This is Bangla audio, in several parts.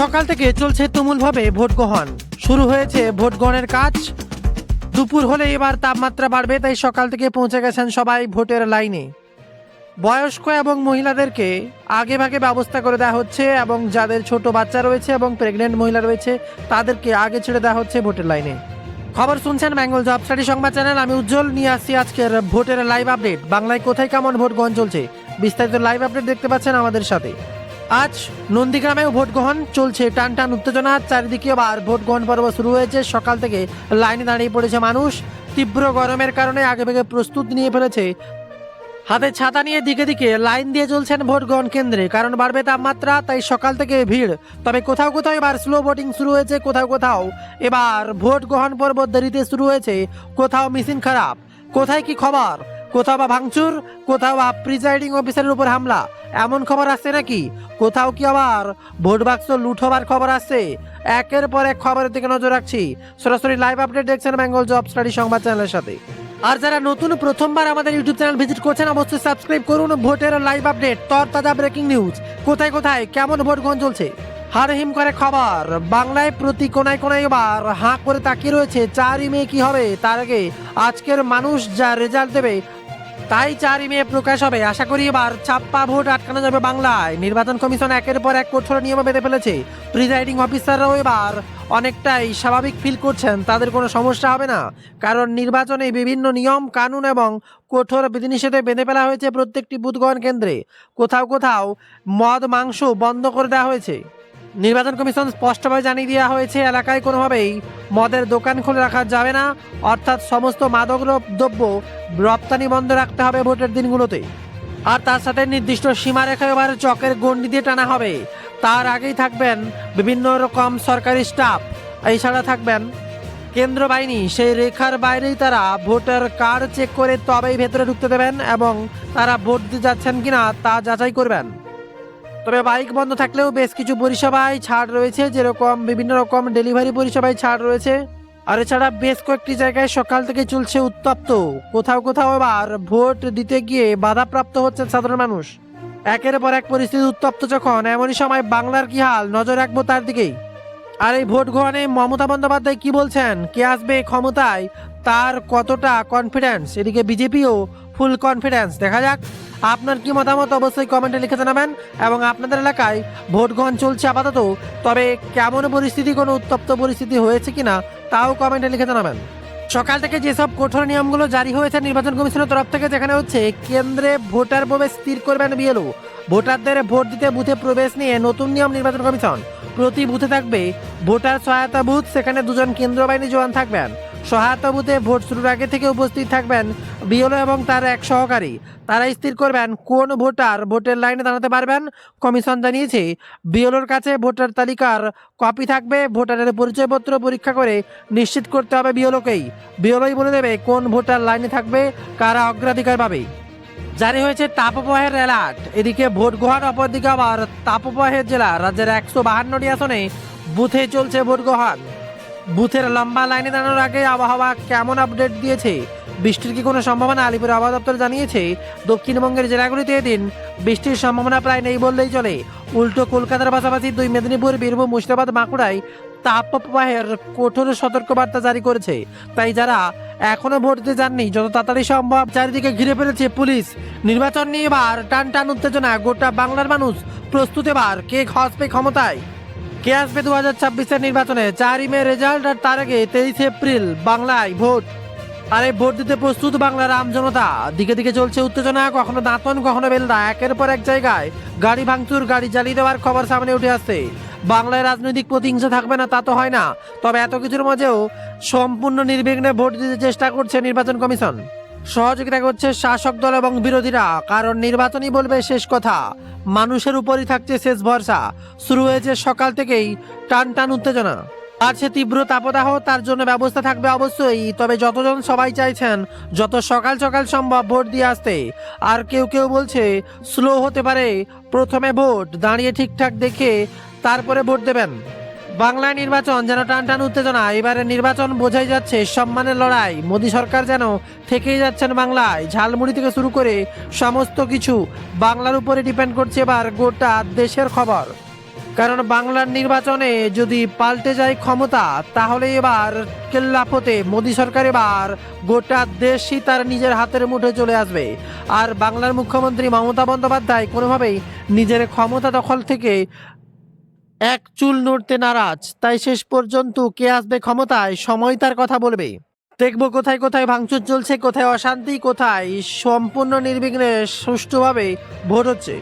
সকাল থেকে চলছে তুমুলভাবে ভোট গ্রহণ। শুরু হয়েছে ভোট গ্রহণের কাজ। দুপুর হলে এবার তাপমাত্রা বাড়বে, তাই সকাল থেকে পৌঁছে গেছেন সবাই ভোটের লাইনে। বয়স্ক এবং মহিলাদেরকে আগে ভাগে ব্যবস্থা করে দেওয়া হচ্ছে এবং যাদের ছোট বাচ্চা রয়েছে এবং প্রেগনেন্ট মহিলা রয়েছে তাদেরকে আগে ছেড়ে দেওয়া হচ্ছে ভোটের লাইনে। খবর শুনছেন বেঙ্গল জব স্টাডি সংবাদ চ্যানেল। আমি উজ্জ্বল নিয়ে আসছি আজকের ভোটের লাইভ আপডেট। বাংলায় কোথায় কেমন ভোট গ্রহণ চলছে বিস্তারিত লাইভ আপডেট দেখতে পাচ্ছেন আমাদের সাথে। আজ নন্দীগ্রামেও ভোট গ্রহণ চলছে, টান টান উত্তেজনা। চারিদিকে আবার ভোট গ্রহণ পর্ব শুরু হয়েছে। সকাল থেকে লাইনে দাঁড়িয়ে পড়েছে মানুষ। তীব্র গরমের কারণে আগেভাগে প্রস্তুত নিয়ে ফেলেছে। হাতে ছাতা নিয়ে দিকে দিকে লাইন দিয়ে চলছেন ভোট গ্রহণ কেন্দ্রে, কারণ বাড়বে তাপমাত্রা, তাই সকাল থেকে ভিড়। তবে কোথাও কোথাও এবার স্লো ভোটিং শুরু হয়েছে, কোথাও কোথাও এবার ভোট গ্রহণ পর্ব দেরিতে শুরু হয়েছে, কোথাও মেশিন খারাপ, কোথায় কি খবর, কোথাও বা ভাঙচুর, কোথাও বা প্রিজাইডিং অফিসারের উপর হামলা, এমন খবর আসছে নাকি? কোথাও কি আবার ভোট বাক্স লুট হবার খবর আসছে? একের পর এক খবরের দিকে নজর রাখছি। সরাসরি লাইভ আপডেট দেখছেন বেঙ্গল জব স্টাডি সংবাদ চ্যানেলের সাথে। আর যারা নতুন প্রথমবার আমাদের ইউটিউব চ্যানেল ভিজিট করছেন অবশ্যই সাবস্ক্রাইব করুন। ভোটের লাইভ আপডেট, তরতাজা ব্রেকিং নিউজ, কোথায় কোথায় কেমন ভোট গ্রহণ চলছে, হারহিম করে খবর। বাংলায় প্রতি কোনায় কোনায় এবার হাঁ করে তাকিয়ে রয়েছে 4ই মে কি হবে। তার আগে আজকের মানুষ যা রেজাল্ট দেবে তাই 4ই মে প্রকাশ হবে। আশা করি এবার ছাপ্পা ভোট আটকানো যাবে বাংলায়। নির্বাচন কমিশন একের পর এক কঠোর নিয়ম বেঁধে ফেলেছে। প্রিজাইডিং অফিসাররাও এবার অনেকটাই স্বাভাবিক ফিল করছেন, তাদের কোনো সমস্যা হবে না, কারণ নির্বাচনে বিভিন্ন নিয়ম কানুন এবং কঠোর বিধিনিষেধে বেঁধে ফেলা হয়েছে প্রত্যেকটি বুথ গ্রহণ কেন্দ্রে। কোথাও কোথাও মদ মাংস বন্ধ করে দেওয়া হয়েছে। নির্বাচন কমিশন স্পষ্টভাবে জানিয়ে দেওয়া হয়েছে এলাকায় কোনোভাবেই মদের দোকান খুলে রাখা যাবে না, অর্থাৎ সমস্ত মাদক দ্রব্য রপ্তানি বন্ধ রাখতে হবে ভোটের দিনগুলোতে। আর তার সাথে নির্দিষ্ট সীমারেখা এবার চকের গণ্ডি দিয়ে টানা হবে। তার আগেই থাকবেন বিভিন্ন রকম সরকারি স্টাফ, এছাড়া থাকবেন কেন্দ্র বাহিনী। সেই রেখার বাইরেই তারা ভোটার কার্ড চেক করে তবেই ভেতরে ঢুকতে দেবেন এবং তারা ভোট দিতে যাচ্ছেন কিনা তা যাচাই করবেন। তবে বাইক বন্ধ থাকলেও বেশ কিছু পরিষেবায় ছাড় রয়েছে, যেরকম বিভিন্ন রকম ডেলিভারি পরিষেবায় ছাড় রয়েছে। আর এছাড়া বেশ কয়েকটি জায়গায় সকাল থেকে চলছে উত্তপ্ত। কোথাও কোথাও এবার ভোট দিতে গিয়ে বাধাপ্রাপ্ত হচ্ছেন সাধারণ মানুষ। একের পর এক পরিস্থিতি উত্তপ্ত যখন, এমনই সময় বাংলার কি হাল নজর রাখবো তার দিকেই। আর এই ভোট গ্রহণে মমতা বন্দ্যোপাধ্যায় কি বলছেন, কে আসবে ক্ষমতায়, তার কতটা কনফিডেন্স, এদিকে বিজেপিও ফুল কনফিডেন্স। দেখা যাক আপনার কি মতামত, অবশ্যই কমেন্টে লিখে জানাবেন। এবং আপনাদের এলাকায় ভোট গ্রহণ চলছে আপাতত, তবে কেমন পরিস্থিতি, কোনো উত্তপ্ত পরিস্থিতি হয়েছে কিনা তাও কমেন্টে লিখে জানাবেন। সকাল থেকে যেসব কঠোর নিয়মগুলো জারি হয়েছে নির্বাচন কমিশনের তরফ থেকে, যেখানে হচ্ছে কেন্দ্রে ভোটার প্রবেশ স্থির করবেন বিএলও, ভোটারদের ভোট দিতে বুথে প্রবেশ নিয়ে নতুন নিয়ম নির্বাচন কমিশন। প্রতি বুথে থাকবে ভোটার সহায়তা বুথ, সেখানে 2 জন কেন্দ্র বাহিনী জওয়ান থাকবেন। সহায়তা বুথে ভোট শুরুর আগে থেকে উপস্থিত থাকবেন বিএলও এবং তার এক সহকারী। তারা স্থির করবেন কোন ভোটার ভোটের লাইনে দাঁড়াতে পারবেন। কমিশন জানিয়েছে বিএলওর কাছে ভোটার তালিকার কপি থাকবে। ভোটারের পরিচয়পত্র পরীক্ষা করে নিশ্চিত করতে হবে বিএলওকেই। বিএলওই বলে দেবে কোন ভোটার লাইনে থাকবে, কারা অগ্রাধিকার পাবে। জারি হয়েছে তাপপ্রবাহের অ্যালার্ট। এদিকে ভোট গ্রহণ, অপরদিকে আবার তাপপ্রবাহের জেলা। রাজ্যের 152টি আসনে বুথে চলছে ভোট গ্রহণ। বুথের লম্বা লাইনে দাঁড়ানোর আগে আবহাওয়া কেমন আপডেট দিয়েছে, বৃষ্টির কি কোনো সম্ভাবনা? আলিপুর আবহাওয়া দপ্তর জানিয়েছে দক্ষিণবঙ্গের জেলাগুলিতে এদিন বৃষ্টির সম্ভাবনা প্রায় নেই বললেই চলে। উল্টো কলকাতার পাশাপাশি 2 মেদিনীপুর, বীরভূম, মুর্শিদাবাদ, বাঁকুড়ায় তাপপ্রবাহের কঠোর সতর্কবার্তা জারি করেছে। তাই যারা এখনো ভোট দিতে যাননি, যত তাড়াতাড়ি সম্ভব। চারিদিকে ঘিরে ফেলেছে পুলিশ। নির্বাচন নিয়ে এবার টান টান উত্তেজনা। গোটা বাংলার মানুষ প্রস্তুত, এবার কে আসবে ক্ষমতায়, কে আসবে 2026-এর নির্বাচনে। 4ই মে রেজাল্ট, আর তার আগে 23 এপ্রিল বাংলায় ভোট। আর এই ভোট দিতে প্রস্তুত বাংলার আমজনতা। দিকে দিকে চলছে উত্তেজনা, কখনো দাঁতন, কখনো বেলদা। একের পর এক জায়গায় গাড়ি ভাঙচুর, গাড়ি জ্বালিয়ে দেওয়ার খবর সামনে উঠে আসছে। বাংলায় রাজনৈতিক প্রতিহিংসা থাকবে না তা তো হয় না, তবে এত কিছুর মাঝেও সম্পূর্ণ নির্বিঘ্নে ভোট দিতে চেষ্টা করছে নির্বাচন কমিশন। সহযোগিতা করছে শাসক দল এবং বিরোধীরা, কারণ নির্বাচনই বলবে শেষ কথা। মানুষের উপরই থাকছে শেষ ভরসা। শুরু হয়েছে সকাল থেকেই টান টান উত্তেজনা। আর সে তীব্র তাপদাহ, তার জন্য ব্যবস্থা থাকবে অবশ্যই। তবে যতজন সবাই চাইছেন যত সকাল সকাল সম্ভব ভোট দিয়ে আসতে। আর কেউ কেউ বলছে স্লো হতে পারে, প্রথমে ভোট দাঁড়িয়ে ঠিকঠাক দেখে তারপরে ভোট দেবেন। বাংলায় নির্বাচন যেন টান টান উত্তেজনা। এবারে নির্বাচন বোঝাই যাচ্ছে সম্মানের লড়াই। মোদী সরকার যেন থেকেই যাচ্ছেন বাংলায়। ঝালমুড়ি থেকে শুরু করে সমস্ত কিছু বাংলার উপরে ডিপেন্ড করছে এবার গোটা দেশের খবর। কারণ বাংলার নির্বাচনে যদি পাল্টে যায় ক্ষমতা, তাহলে এবার কেল্লাফতে মোদী সরকার এবার গোটা দেশই তার নিজের হাতের মুঠে চলে আসবে। আর বাংলার মুখ্যমন্ত্রী মমতা বন্দ্যোপাধ্যায় কোনোভাবেই নিজের ক্ষমতা দখল থেকে এক চুল নড়তে নারাজ। তাই শেষ পর্যন্ত কে আসবে ক্ষমতায়, সময় তার কথা বলবে। দেখবো কোথায় কোথায় ভাঙচুর চলছে, কোথায় অশান্তি, কোথায় সম্পূর্ণ নির্বিঘ্নে সুষ্ঠুভাবে ভোট হচ্ছে।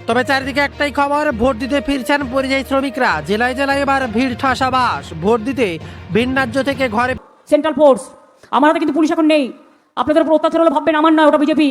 তবে চারিদিকে একটাই খবর, ভোট দিতে ফিরছেন পরিযায়ী শ্রমিকরা। জেলায় জেলায় এবার ভিড় ঠাসাবাস ভোট দিতে ভিন রাজ্য থেকে ঘরে। সেন্ট্রাল ফোর্স আমার হাতে কিন্তু পুলিশ এখন নেই, আপনাদের উপর অত্যাচার হলে ভাববেন আমার নয়, ওটা বিজেপি।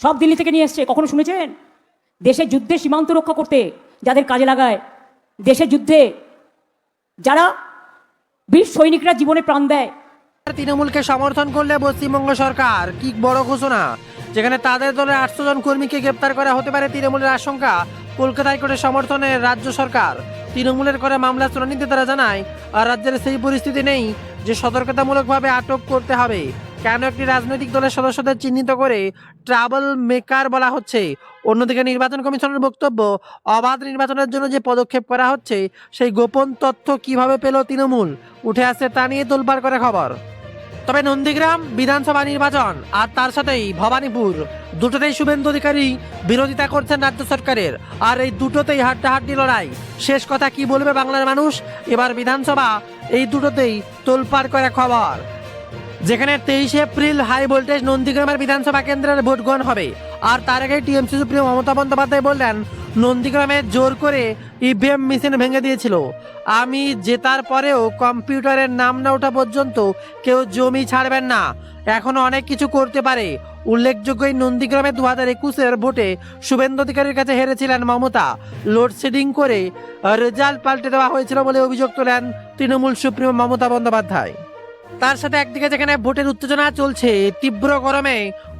সব দিল্লি থেকে নিয়ে এসছে। কখনো শুনেছেন দেশের যুদ্ধে সীমান্ত রক্ষা করতে যাদের কাজে লাগায়, দেশের যুদ্ধে যারা বীর সৈনিকরা জীবনে প্রাণ দেয়। তৃণমূলকে সমর্থন করলে পশ্চিমবঙ্গ সরকার, কি বড় ঘোষণা! যেখানে তাদের দলের 800 জন কর্মীকে গ্রেপ্তার করা হতে পারে তৃণমূলের আশঙ্কা। কলকাতা হাইকোর্টের সমর্থনে রাজ্য সরকার। তৃণমূলের করে মামলা শুনানিতে তারা জানায়, আর রাজ্যের সেই পরিস্থিতি নেই যে সতর্কতামূলকভাবে আটক করতে হবে। কেন একটি রাজনৈতিক দলের সদস্যদের চিহ্নিত করে ট্রাবল মেকার বলা হচ্ছে? অন্যদিকে নির্বাচন কমিশনের বক্তব্য, অবাধ নির্বাচনের জন্য যে পদক্ষেপ করা হচ্ছে সেই গোপন তথ্য কিভাবে পেল তৃণমূল, উঠে আসছে তা নিয়ে তোলপাড় করে খবর। তবে নন্দীগ্রাম বিধানসভা নির্বাচন আর তার সাথেই ভবানীপুর, দুটোতেই শুভেন্দু অধিকারী বিরোধিতা করছেন রাজ্য সরকারের। আর এই দুটোতেই হাড্ডাহাড্ডি লড়াই। শেষ কথা কি বলবে বাংলার মানুষ? এবার বিধানসভা এই দুটোতেই তোলপাড় করে খবর। যেখানে 23 এপ্রিল হাই ভোল্টেজ নন্দীগ্রামের বিধানসভা কেন্দ্রের ভোট গ্রহণ হবে। আর তার আগে টিএমসি সুপ্রিমো মমতা বন্দ্যোপাধ্যায় বললেন, নন্দীগ্রামে জোর করে ইভিএম মেশিন ভেঙে দিয়েছিল। আমি জেতার পরেও কম্পিউটারের নাম না ওঠা পর্যন্ত কেউ জমি ছাড়বেন না। এখনো অনেক কিছু করতে পারে। উল্লেখযোগ্য, এই নন্দীগ্রামে 2021-এর ভোটে শুভেন্দু অধিকারীর কাছে হেরেছিলেন মমতা। লোডশেডিং করে রেজাল্ট পাল্টে দেওয়া হয়েছিল বলে অভিযোগ তোলেন তৃণমূল সুপ্রিমো মমতা বন্দ্যোপাধ্যায়। তার সাথে একদিকে যেখানে ভোটের উত্তেজনা চলছে, তীব্র গরমে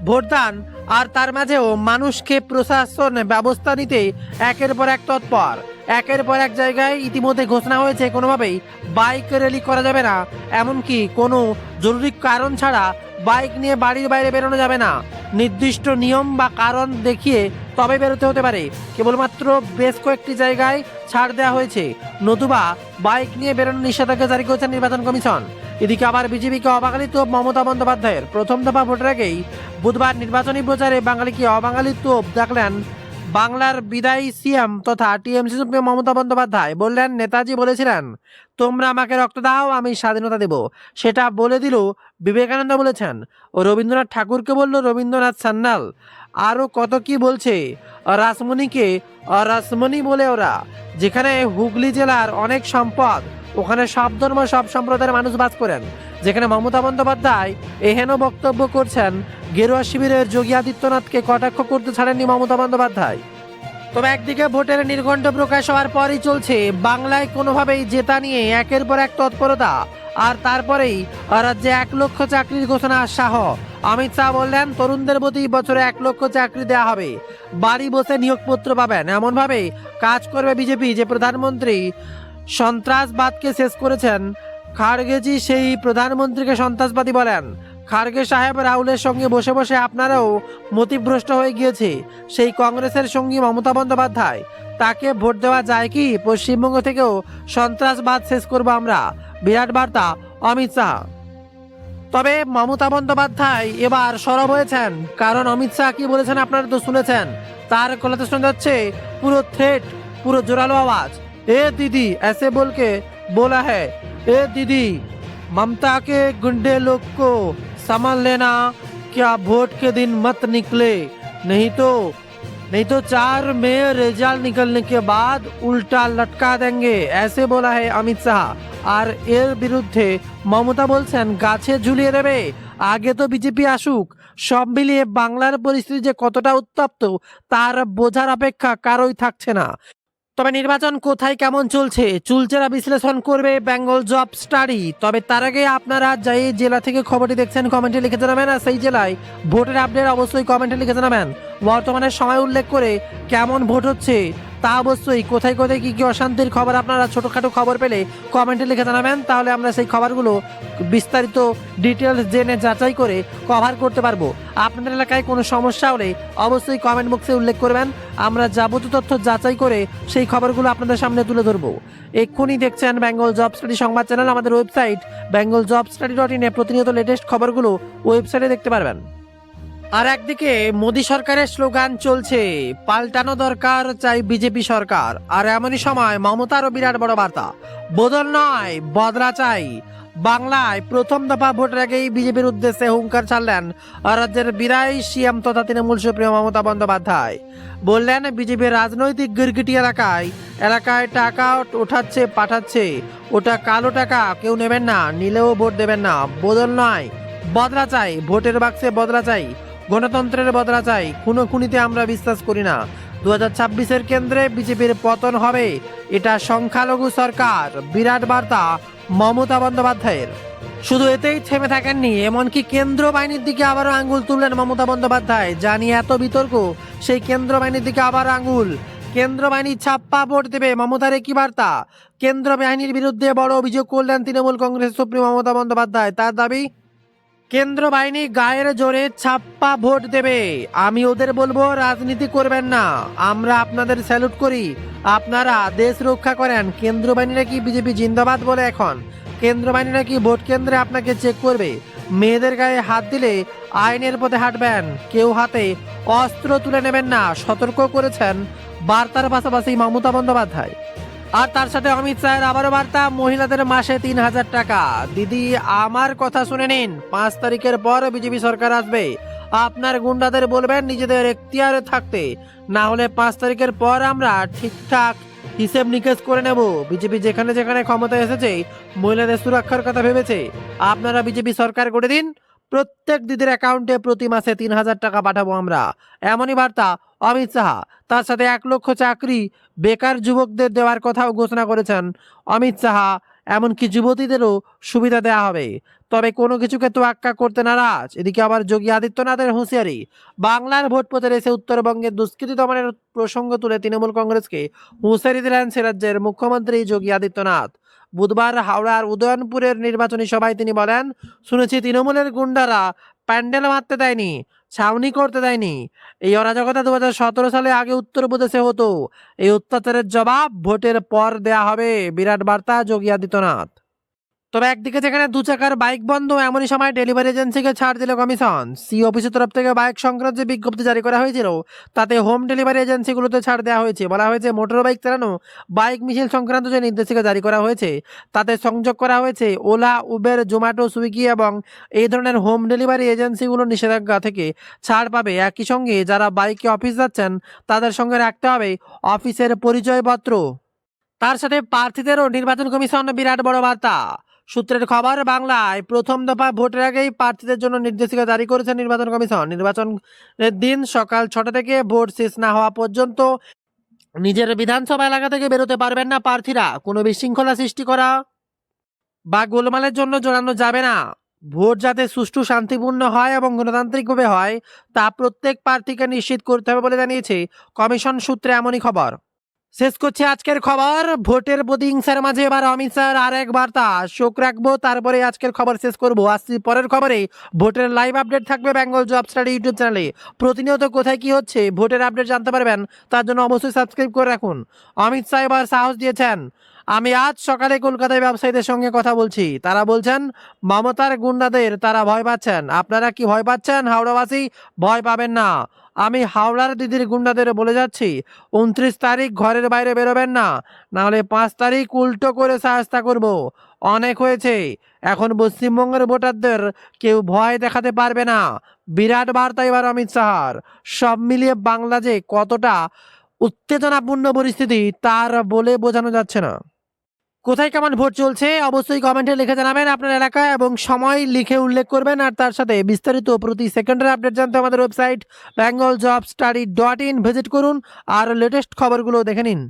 ভোটদান, আর তার মাঝেও মানুষকে প্রশাসন ব্যবস্থা নিতে একের পর এক তৎপর। একের পর এক জায়গায় ইতিমধ্যে ঘোষণা হয়েছে কোনোভাবেই বাইক র্যালি করা যাবে না, এমনকি কোনো জরুরি কারণ ছাড়া বাইক নিয়ে বাড়ির বাইরে বেরোনো যাবে না। নির্দিষ্ট নিয়ম বা কারণ দেখিয়ে তবে বেরোতে হতে পারে। কেবলমাত্র বেশ কয়েকটি জায়গায় ছাড় দেওয়া হয়েছে, নতুবা বাইক নিয়ে বেরোনোর নিষেধাজ্ঞা জারি করেছে নির্বাচন কমিশন। এদিকে আবার বিজেপিকে অবাঙালিত্ব মমতা বন্দ্যোপাধ্যায়ের। প্রথম দফা ভোটের আগেই বুধবার নির্বাচনী প্রচারে বাঙালিকে অবাঙালিত্ব দেখলেন বাংলার বিদায়ী সিএম তথা টিএমসি সুপ্রিমো মমতা বন্দ্যোপাধ্যায়। বললেন, নেতাজি বলেছিলেন, তোমরা আমাকে রক্ত দাও, আমি স্বাধীনতা দেব। সেটা বলে দিল বিবেকানন্দ বলেছেন, ও রবীন্দ্রনাথ ঠাকুরকে বলল রবীন্দ্রনাথ সান্যাল। আরও কত কি বলছে। রাসমণিকে রাসমণি বলে ওরা। যেখানে হুগলি জেলার অনেক সম্পদ, ওখানে সব ধর্ম সব সম্প্রদায়ের মানুষ বাস করেন। যেখানে মমতা বন্দ্যোপাধ্যায় এহেন বক্তব্য করছেন, গেরুয়া শিবিরের যোগী আদিত্যনাথকে কটাক্ষ করতে ছাড়েননি মমতা বন্দ্যোপাধ্যায়। তবে একদিকে ভোটের নির্ঘণ্ট প্রকাশ হওয়ার পরই চলছে বাংলায় কোনোভাবেই জেতা নিয়ে একের পর এক তৎপরতা। আর তারপরেই রাজ্যে 1 লক্ষ চাকরির ঘোষণা শাহ। অমিত শাহ বললেন, তরুণদের প্রতি বছরে 1 লক্ষ চাকরি দেওয়া হবে, বাড়ি বসে নিয়োগপত্র পাবেন। এমনভাবে কাজ করবে বিজেপি যে প্রধানমন্ত্রী সন্ত্রাসবাদকে শেষ করেছেন। খাড়গেজি সেই প্রধানমন্ত্রীকে সন্ত্রাসবাদী বলেন। খাড়গে সাহেব রাহুলের সঙ্গে বসে বসে আপনারাও মতিভ্রষ্ট হয়ে গিয়েছে সেই কংগ্রেসের সঙ্গী মমতা বন্দ্যোপাধ্যায়। তাকে ভোট দেওয়া যায় কি? পশ্চিমবঙ্গ থেকেও সন্ত্রাসবাদ শেষ করবো আমরা, বিরাট বার্তা অমিত শাহ। তবে মমতা বন্দ্যোপাধ্যায় এবার সরব হয়েছেন, কারণ অমিত শাহ কি বলেছেন আপনারা তো শুনেছেন। তার গলাতে শোনা যাচ্ছে পুরো থ্রেট, পুরো জোরালো আওয়াজ। ए दीदी ऐसे बोल के बोला है, ए दीदी ममता के गुंडे लोग को संभाल लेना, क्या वोट के दिन मत निकले, नहीं तो 4 में रिजल्ट निकलने के बाद उल्टा लटका देंगे, ऐसे बोला है अमित शाह। আর এর বিরুদ্ধে মমতা বলছেন, গাছে ঝুলিয়ে দেবে, আগে তো বিজেপি আসুক। সব মিলিয়ে বাংলার পরিস্থিতি যে কতটা উত্তপ্ত তার বোঝার অপেক্ষা কারোই থাকছে না। তবে নির্বাচন কোথায় কেমন চলছে চুলচেরা বিশ্লেষণ করবে বেঙ্গল জব স্টাডি। তবে তার আগে আপনারা যে জেলা থেকে খবরটি দেখছেন কমেন্টে লিখে জানাবেন, আর সেই জেলায় ভোটের আপডেট অবশ্যই কমেন্টে লিখে জানাবেন। বর্তমানে সময় উল্লেখ করে কেমন ভোট হচ্ছে তা অবশ্যই কোথায় কোথায় কী কী অশান্তির খবর আপনারা ছোটোখাটো খবর পেলে কমেন্টে লিখে জানাবেন, তাহলে আমরা সেই খবরগুলো বিস্তারিত ডিটেলস জেনে যাচাই করে কভার করতে পারবো। আপনাদের এলাকায় কোনো সমস্যা হলে অবশ্যই কমেন্ট বক্সে উল্লেখ করবেন, আমরা যাবতীয় তথ্য যাচাই করে সেই খবরগুলো আপনাদের সামনে তুলে ধরবো। এক্ষুনি দেখছেন বেঙ্গল জব স্টাডি সংবাদ চ্যানেল। আমাদের ওয়েবসাইট bengaljobstudy.in-এ প্রতিনিয়ত লেটেস্ট খবরগুলো ওয়েবসাইটে দেখতে পারবেন। আর একদিকে মোদী সরকারের স্লোগান চলছে, পাল্টানো দরকার, চাই বিজেপি সরকার। আর এমনই সময় মমতারও বিরাট বড় বার্তা, বদল নয় বদলা চাই। বাংলায় প্রথম দফা ভোটের আগেই বিজেপির উদ্দেশ্যে হুঙ্কার ছাড়লেন রাজ্যের বিদায়ী সিএম তথা তৃণমূল সুপ্রিমো মমতা বন্দ্যোপাধ্যায়। বললেন, বিজেপির রাজনৈতিক গিরগিটি এলাকায় টাকা ওঠাচ্ছে পাঠাচ্ছে, ওটা কালো টাকা, কেউ নেবেন না, নিলেও ভোট দেবেন না। বদল নয় বদলা চাই, ভোটের বাক্সে বদলা চাই, গণতন্ত্রের বদলা চাই। খুনোখুনিতে আমরা বিশ্বাস করি না। 2026-এর কেন্দ্রে বিজেপির পতন হবে, এটা সংখ্যালঘু সরকার। বিরাট বার্তা মমতা বন্দ্যোপাধ্যায়ের। শুধু এতেই থেমে থাকেননি, এমনকি কেন্দ্র বাহিনীর দিকে আবারও আঙ্গুল তুললেন মমতা বন্দ্যোপাধ্যায়। জানি এত বিতর্ক, সেই কেন্দ্র বাহিনীর দিকে আবার আঙ্গুল। কেন্দ্র বাহিনী ছাপ্পা ভোট দেবে, মমতার কি বার্তা? কেন্দ্র বাহিনীর বিরুদ্ধে বড় অভিযোগ করলেন তৃণমূল কংগ্রেস সুপ্রিমো মমতা বন্দ্যোপাধ্যায়। তার দাবি, কেন্দ্র বাহিনী গায়ের জোরে ছাপ্পা ভোট দেবে। আমি ওদের বলবো, রাজনীতি করবেন না, আমরা আপনাদের স্যালুট করি, আপনারা দেশ রক্ষা করেন। কেন্দ্র বাহিনীরা কি বিজেপি জিন্দাবাদ বলে এখন? কেন্দ্র বাহিনীরা কি ভোট কেন্দ্রে আপনাকে চেক করবে? মেয়েদের গায়ে হাত দিলে আইনের পথে হাঁটবেন, কেউ হাতে অস্ত্র তুলে নেবেন না, সতর্ক করেছেন বার্তার পাশাপাশি মমতা বন্দ্যোপাধ্যায়। আর তার সাথে অমিত শাহের আবারও বার্তা, মহিলাদের মাসে 3,000 টাকা। দিদি, আমার কথা শুনে নিন, 5 তারিখের পর বিজেপি সরকার আসবে। আপনার গুন্ডাদের বলবেন নিজেদের এখতিয়ারে থাকতে, না হলে 5 তারিখের পর আমরা ঠিকঠাক হিসেব নিকেশ করে নেব। বিজেপি যেখানে যেখানে ক্ষমতায় এসেছে মহিলাদের সুরক্ষার কথা ভেবেছে। আপনারা বিজেপি সরকার করে দিন, প্রত্যেক দিদির অ্যাকাউন্টে প্রতি মাসে 3,000 টাকা পাঠাবো আমরা। এমনই বার্তা অমিত শাহ। তার সাথে 1 লক্ষ চাকরি বেকার যুবকদের দেওয়ার কথাও ঘোষণা করেছেন অমিত শাহ। এমনকি যুবতীদেরও সুবিধা দেওয়া হবে, তবে কোনো কিছুকে তোয়াক্কা করতে নারাজ। এদিকে আবার যোগী আদিত্যনাথের হুঁশিয়ারি, বাংলার ভোট প্রচারে এসে উত্তরবঙ্গের দুষ্কৃতী দমনের প্রসঙ্গ তুলে তৃণমূল কংগ্রেসকে হুঁশিয়ারি দিলেন সে রাজ্যের মুখ্যমন্ত্রী যোগী আদিত্যনাথ। বুধবার হাওড়ার উদয়নপুরের নির্বাচনী সভায় তিনি বলেন, শুনেছি তৃণমূলের গুন্ডারা প্যান্ডেল মারতে দেয়নি, ছাউনি করতে দেয়নি। এই অরাজকতা 2017 সালে আগে উত্তরপ্রদেশে হতো। এই অত্যাচারের জবাব ভোটের পর দেয়া হবে, বিরাট বার্তা যোগী আদিত্যনাথ। তবে একদিকে যেখানে 2 চাকার বাইক বন্ধ, এমনই সময় ডেলিভারি এজেন্সিকে ছাড় দিল কমিশন। সি অফিসের তরফ থেকে বাইক সংক্রান্ত যে বিজ্ঞপ্তি জারি করা হয়েছিল, তাতে হোম ডেলিভারি এজেন্সিগুলোতে ছাড় দেওয়া হয়েছে। বলা হয়েছে, মোটর বাইক চালানো, বাইক মিছিল সংক্রান্ত যে নির্দেশিকা জারি করা হয়েছে, তাতে সংযোগ করা হয়েছে ওলা, উবের, জোম্যাটো, সুইগি এবং এই ধরনের হোম ডেলিভারি এজেন্সিগুলো নিষেধাজ্ঞা থেকে ছাড় পাবে। একই সঙ্গে যারা বাইকে অফিস যাচ্ছেন তাদের সঙ্গে রাখতে হবে অফিসের পরিচয়পত্র। তার সাথে প্রার্থীদেরও নির্বাচন কমিশন বিরাট বড় বার্তা। সূত্রের খবর, বাংলায় প্রথম দফা ভোটের আগেই প্রার্থীদের জন্য নির্দেশিকা জারি করেছে নির্বাচন কমিশন। নির্বাচনের দিন সকাল 6টা থেকে ভোট শেষ না হওয়া পর্যন্ত নিজের বিধানসভা এলাকা থেকে বেরোতে পারবেন না প্রার্থীরা। কোনো বিশৃঙ্খলা সৃষ্টি করা বা গোলমালের জন্য জড়ানো যাবে না। ভোট যাতে সুষ্ঠু, শান্তিপূর্ণ হয় এবং গণতান্ত্রিকভাবে হয়, তা প্রত্যেক প্রার্থীকে নিশ্চিত করতে হবে বলে জানিয়েছে কমিশন সূত্রে। এমনই খবর। শেষ করছে আজকের খবর। ভোটের প্রতিহিংসার মাঝে এবার অমিত শাহর আর এক বার্তা, চোখ রাখবো, তারপরে আজকের খবর শেষ করবো। আসছি পরের খবরে। ভোটের লাইভ আপডেট থাকবে বেঙ্গল জব স্টাডি ইউটিউব চ্যানেলে। প্রতিনিয়ত কোথায় কি হচ্ছে ভোটের আপডেট জানতে পারবেন, তার জন্য অবশ্যই সাবস্ক্রাইব করে রাখুন। অমিত শাহ এবার সাহস দিয়েছেন, আমি আজ সকালে কলকাতায় ব্যবসায়ীদের সঙ্গে কথা বলছি, তারা বলছেন মমতার গুন্ডাদের তারা ভয় পাচ্ছেন। আপনারা কি ভয় পাচ্ছেন? হাওড়াবাসী ভয় পাবেন না। আমি হাওড়ার দিদির গুন্ডাদের বলে যাচ্ছি, 29 তারিখ ঘরের বাইরে বেরোবেন না, নাহলে 5 তারিখ উল্টো করে শায়েস্তা করব। অনেক হয়েছে, এখন পশ্চিমবঙ্গের ভোটারদের কেউ ভয় দেখাতে পারবে না। বিরাট বার্তা এবার অমিত শাহর। সব মিলিয়ে বাংলা যে কতটা উত্তেজনাপূর্ণ পরিস্থিতি, তার বলে বোঝানো যাচ্ছে না। কোথায় কেমন ভোট চলছে অবশ্যই কমেন্টে লিখে জানাবেন আপনার এলাকা এবং সময় লিখে উল্লেখ করবেন। আর তার সাথে বিস্তারিত প্রতি সেকেন্ডের আপডেট জানতে আমাদের ওয়েবসাইট bengaljobstudy.in ভিজিট করুন আর লেটেস্ট খবরগুলো দেখে নিন।